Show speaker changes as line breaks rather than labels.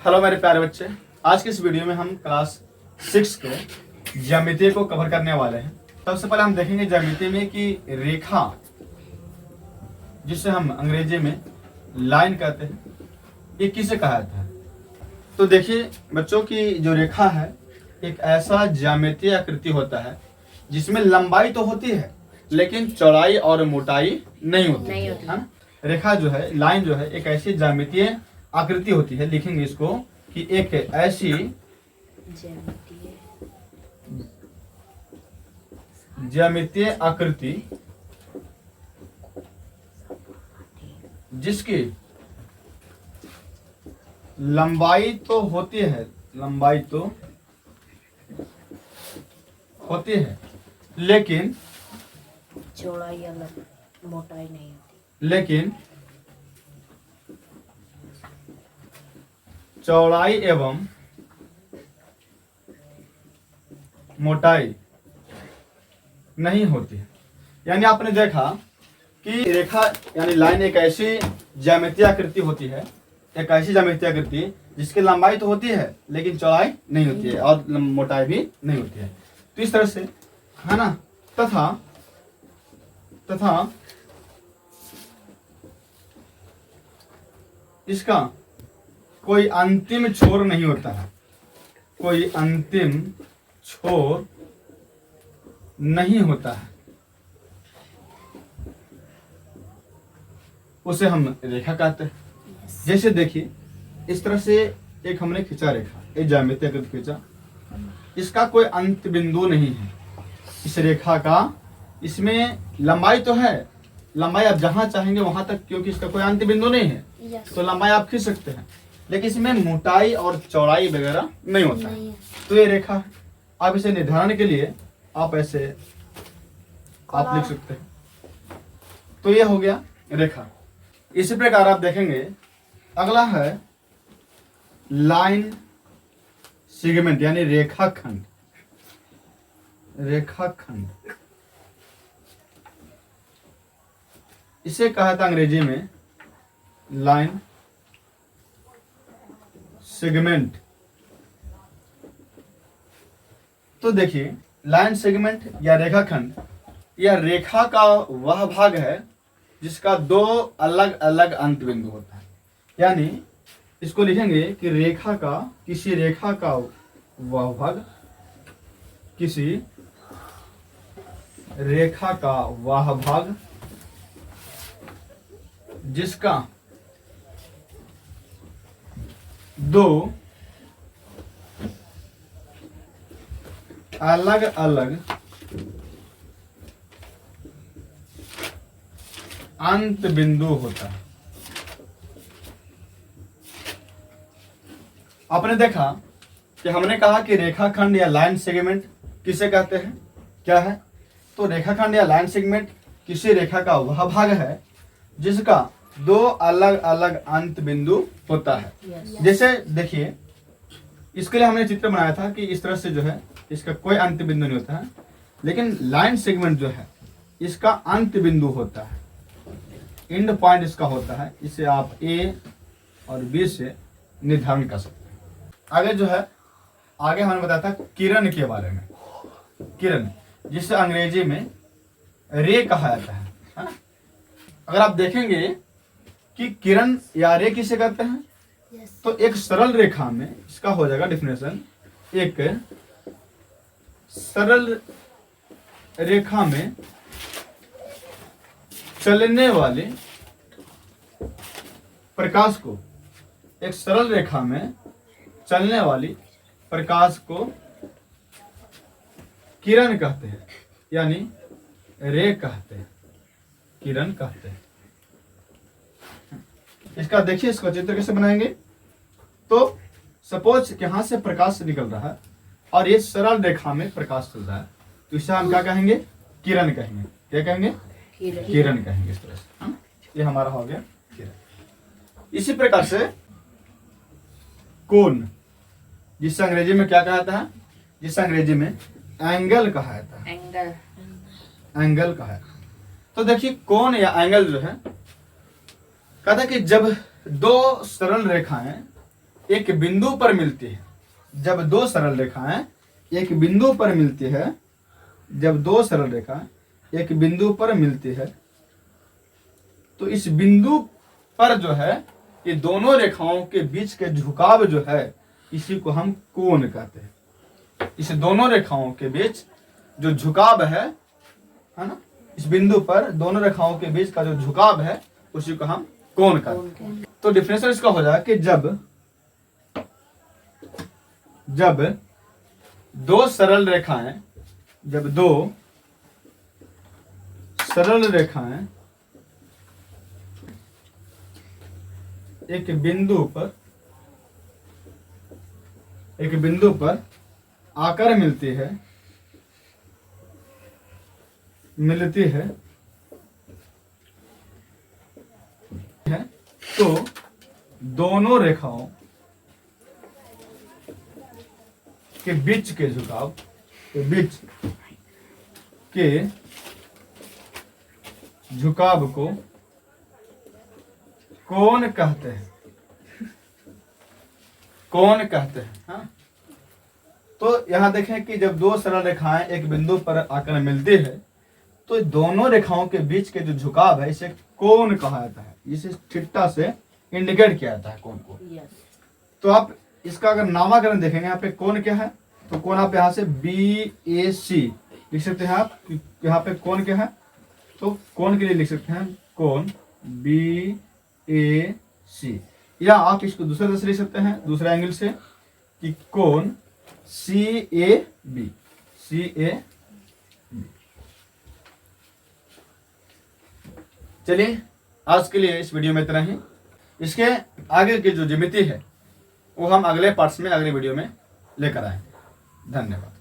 Hello मेरे प्यारे बच्चे, आज के इस वीडियो में हम क्लास 6 के ज्यामिति को कवर करने वाले हैं। सबसे पहले हम देखेंगे ज्यामिति में कि रेखा, जिसे हम अंग्रेजी में लाइन कहते हैं, ये किसे कहा जाता है। तो देखिए बच्चों की जो रेखा है एक ऐसा ज्यामितीय आकृति होता है जिसमें लंबाई तो होती है लेकिन चौड़ाई और मोटाई नहीं होती है। रेखा जो है, लाइन जो है, एक ऐसी ज्यामितीय आकृति होती है। लिखेंगे इसको कि एक ऐसी ज्यामितीय आकृति जिसकी लंबाई तो होती है, लंबाई तो होती है लेकिन
चौड़ाई अलग, मोटाई नहीं होती।
लेकिन चौड़ाई एवं मोटाई नहीं होती है। यानी आपने देखा कि रेखा यानी लाइन एक ऐसी ज्यामितीय आकृति होती है, एक ऐसी ज्यामितीय आकृति जिसकी लंबाई तो होती है लेकिन चौड़ाई नहीं होती है और मोटाई भी नहीं होती है। तो इस तरह से है ना। तथा इसका कोई अंतिम छोर नहीं होता है, कोई अंतिम छोर नहीं होता है, उसे हम रेखा कहते हैं। जैसे देखिए इस तरह से एक हमने खींचा रेखा, एक ज्यामितीय आकृति खींचा, इसका कोई अंत बिंदु नहीं है इस रेखा का। इसमें लंबाई तो है, लंबाई आप जहां चाहेंगे वहां तक, क्योंकि इसका कोई अंत बिंदु नहीं है तो लंबाई आप खींच सकते हैं, लेकिन इसमें मोटाई और चौड़ाई वगैरह नहीं होता है। तो ये रेखा है। आप इसे निर्धारण के लिए आप ऐसे आप लिख सकते हैं। तो ये हो गया रेखा। इसी प्रकार आप देखेंगे अगला है लाइन सेगमेंट यानी रेखाखंड। रेखाखंड इसे कहा था अंग्रेजी में लाइन सेगमेंट। तो देखिए लाइन सेगमेंट या रेखाखंड, यह रेखा का वह भाग है जिसका दो अलग अलग अंत बिंदु होता है। यानी इसको लिखेंगे कि रेखा का, किसी रेखा का वह भाग, किसी रेखा का वह भाग जिसका दो अलग अलग अंत बिंदु होता है। आपने देखा कि हमने कहा कि रेखाखंड या लाइन सेगमेंट किसे कहते हैं, क्या है। तो रेखाखंड या लाइन सेगमेंट किसी रेखा का वह भाग है जिसका दो अलग अलग अंत बिंदु होता है। जैसे देखिए इसके लिए हमने चित्र बनाया था कि इस तरह से जो है इसका कोई अंत बिंदु नहीं होता है, लेकिन लाइन सेगमेंट जो है इसका अंत बिंदु होता है, एंड पॉइंट इसका होता है। इसे आप ए और बी से निर्धारण कर सकते हैं। आगे जो है, आगे हमने बताया था किरण के बारे में। किरण जिसे अंग्रेजी में रे कहा जाता है ना? अगर आप देखेंगे कि किरण या रे किसे कहते हैं, तो एक सरल रेखा में इसका हो जाएगा डेफिनेशन, एक सरल रेखा में चलने वाले प्रकाश को, एक सरल रेखा में चलने वाली प्रकाश को किरण कहते हैं, यानी रे कहते हैं, किरण कहते हैं। इसका देखिए, इसका चित्र कैसे बनाएंगे। तो सपोज यहां से प्रकाश निकल रहा है और ये सरल रेखा में प्रकाश चल रहा है, तो इसे हम क्या कहेंगे, किरण कहेंगे। क्या कहेंगे, किरण कहेंगे। इस तरह से ये हमारा हो गया किरण। इसी प्रकार से कोण, जिसे अंग्रेजी में क्या कहा जाता है, जिसे अंग्रेजी में एंगल कहा जाता है, एंगल कहा है। तो देखिए कोण या एंगल जो है, कहता है कि जब दो सरल रेखाएं एक बिंदु पर मिलती है, जब दो सरल रेखाएं एक बिंदु पर मिलती है, जब दो सरल रेखा एक बिंदु पर मिलती है, तो इस बिंदु पर जो है ये दोनों रेखाओं के बीच के झुकाव जो है इसी को हम कोण कहते हैं। इस दोनों रेखाओं के बीच जो झुकाव है ना, इस बिंदु पर दोनों रेखाओं के बीच का जो झुकाव है उसी को हम कोण कहते हैं। तो डिफरेंशियल इसका हो जाए कि जब दो सरल रेखाएं एक बिंदु पर आकर मिलती है तो दोनों रेखाओं के बीच के झुकाव को कोण कहते हैं। हाँ? तो यहां देखें कि जब दो सरल रेखाएं एक बिंदु पर आकर मिलती है तो दोनों रेखाओं के बीच के जो झुकाव है इसे कोण कहा जाता है। इसे थीटा से इंडिकेट किया जाता है कोण को। तो आप इसका अगर नामाकरण देखेंगे, यहाँ पे कोण क्या है, तो कोण आप यहाँ से BAC लिख सकते हैं। आप यहाँ पे कोण क्या है, तो कोण के लिए लिख सकते हैं कोण BAC, या आप इसको दूसरे तरह से लिख सकते हैं दूसरा एंगल से कि कोण CAB। चलिए आज के लिए इस वीडियो में इतना ही। इसके आगे की जो ज्यामिति है वो हम अगले पार्ट्स में अगले वीडियो में लेकर आएंगे। धन्यवाद।